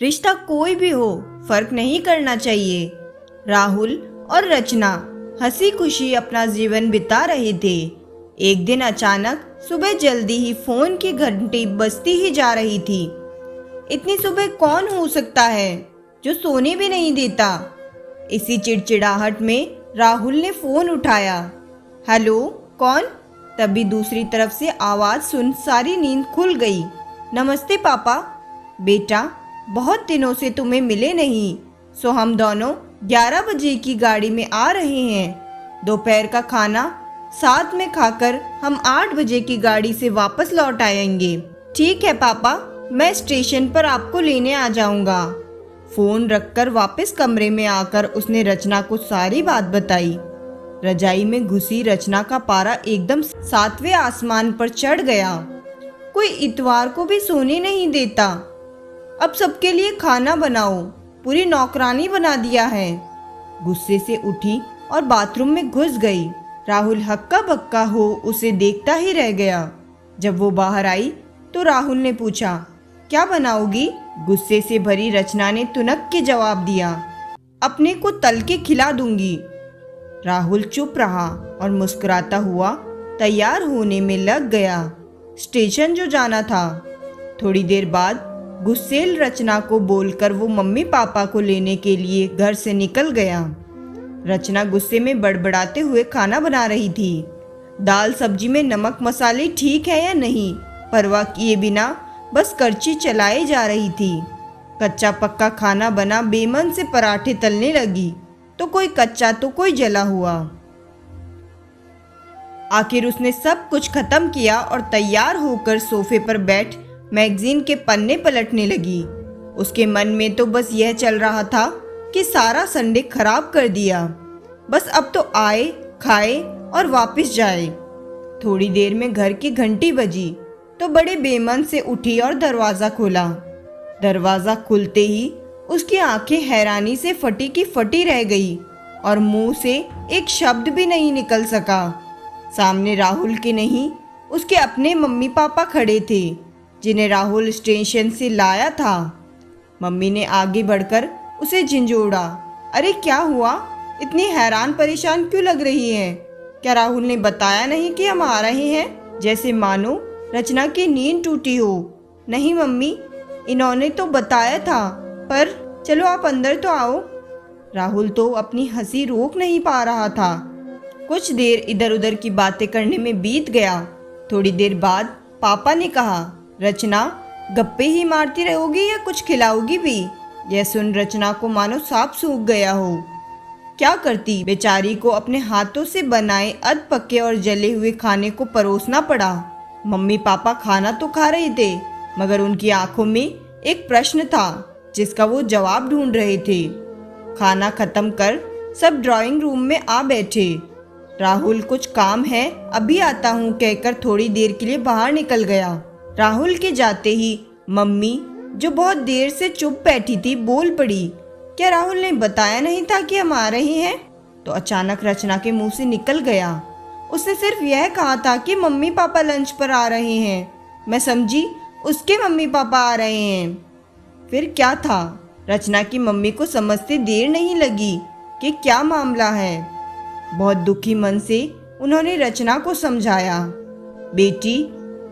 रिश्ता कोई भी हो, फर्क नहीं करना चाहिए। राहुल और रचना हंसी खुशी अपना जीवन बिता रहे थे। एक दिन अचानक सुबह जल्दी ही फोन की घंटी बजती ही जा रही थी। इतनी सुबह कौन हो सकता है जो सोने भी नहीं देता। इसी चिड़चिड़ाहट में राहुल ने फोन उठाया। हेलो, कौन? तभी दूसरी तरफ से आवाज सुन सारी नींद खुल गई। नमस्ते पापा। बेटा, बहुत दिनों से तुम्हें मिले नहीं, सो हम दोनों 11 बजे की गाड़ी में आ रहे हैं। दोपहर का खाना साथ में खाकर हम 8 बजे की गाड़ी से वापस लौट आएंगे। ठीक है पापा, मैं स्टेशन पर आपको लेने आ जाऊंगा। फोन रखकर वापस कमरे में आकर उसने रचना को सारी बात बताई। रजाई में घुसी रचना का पारा एकदम 7वें आसमान पर चढ़ गया। कोई इतवार को भी सोने नहीं देता। अब सबके लिए खाना बनाओ, पूरी नौकरानी बना दिया है। गुस्से से उठी और बाथरूम में घुस गई। राहुल हक्का बक्का हो उसे देखता ही रह गया। जब वो बाहर आई तो राहुल ने पूछा, क्या बनाओगी? गुस्से से भरी रचना ने तुनक के जवाब दिया, अपने को तल के खिला दूंगी। राहुल चुप रहा और मुस्कुराता हुआ तैयार होने में लग गया। स्टेशन जो जाना था। थोड़ी देर बाद गुस्सेल रचना को बोलकर वो मम्मी पापा को लेने के लिए घर से निकल गया। रचना गुस्से में बड़बड़ाते हुए खाना बना रही थी। दाल सब्जी में नमक मसाले ठीक है या नहीं, परवाह किए बिना बस करची चलाए जा रही थी। कच्चा पक्का खाना बना बेमन से पराठे तलने लगी तो कोई कच्चा तो कोई जला हुआ। आखिर उसने सब कुछ खत्म किया और तैयार होकर सोफे पर बैठ मैगजीन के पन्ने पलटने लगी। उसके मन में तो बस यह चल रहा था कि सारा संडे खराब कर दिया, बस अब तो आए, खाए और वापस जाए। थोड़ी देर में घर की घंटी बजी तो बड़े बेमन से उठी और दरवाज़ा खोला। दरवाज़ा खुलते ही उसकी आंखें हैरानी से फटी की फटी रह गई और मुंह से एक शब्द भी नहीं निकल सका। सामने राहुल के नहीं, उसके अपने मम्मी पापा खड़े थे, जिन्हें राहुल स्टेशन से लाया था। मम्मी ने आगे बढ़कर उसे झिंझोड़ा। अरे क्या हुआ? इतनी हैरान परेशान क्यों लग रही है? क्या राहुल ने बताया नहीं कि हम आ रहे हैं? जैसे मानो रचना की नींद टूटी हो। नहीं मम्मी, इन्होंने तो बताया था, पर चलो आप अंदर तो आओ। राहुल तो अपनी हंसी रोक नहीं पा रहा था। कुछ देर इधर उधर की बातें करने में बीत गया। थोड़ी देर बाद पापा ने कहा, रचना, गप्पे ही मारती रहोगी या कुछ खिलाओगी भी? यह सुन रचना को मानो सांप सूख गया हो। क्या करती? बेचारी को अपने हाथों से बनाए अध पके और जले हुए खाने को परोसना पड़ा। मम्मी पापा खाना तो खा रहे थे, मगर उनकी आंखों में एक प्रश्न था जिसका वो जवाब ढूंढ रहे थे। खाना खत्म कर सब ड्राइंग रूम में आ बैठे। राहुल, कुछ काम है, अभी आता हूँ कहकर थोड़ी देर के लिए बाहर निकल गया। राहुल के जाते ही मम्मी, जो बहुत देर से चुप बैठी थी, बोल पड़ी, क्या राहुल ने बताया नहीं था कि हम आ रहे हैं? तो अचानक रचना के मुंह से निकल गया, उसने सिर्फ यह कहा था कि मम्मी पापा लंच पर आ रहे हैं। मैं समझी उसके मम्मी पापा आ रहे हैं। फिर क्या था? रचना की मम्मी को समझते देर नहीं लगी कि क्या मामला है। बहुत दुखी मन से उन्होंने रचना को समझाया, बेटी,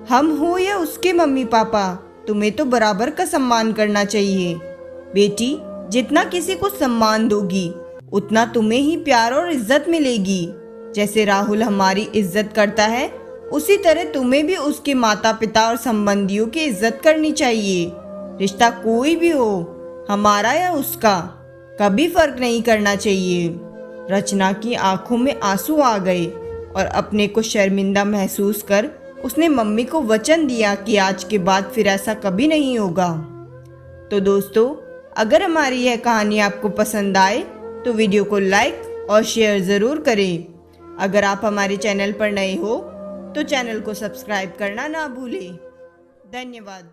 हम हो या उसके मम्मी पापा, तुम्हें तो बराबर का सम्मान करना चाहिए। बेटी, जितना किसी को सम्मान दोगी उतना तुम्हें ही प्यार और इज्जत मिलेगी। जैसे राहुल हमारी इज्जत करता है, उसी तरह तुम्हें भी उसके माता पिता और संबंधियों की इज्जत करनी चाहिए। रिश्ता कोई भी हो, हमारा या उसका, कभी फर्क नहीं करना चाहिए। रचना की आंखों में आंसू आ गए और अपने को शर्मिंदा महसूस कर उसने मम्मी को वचन दिया कि आज के बाद फिर ऐसा कभी नहीं होगा। तो दोस्तों, अगर हमारी यह कहानी आपको पसंद आए तो वीडियो को लाइक और शेयर ज़रूर करें। अगर आप हमारे चैनल पर नए हो तो चैनल को सब्सक्राइब करना ना भूलें। धन्यवाद।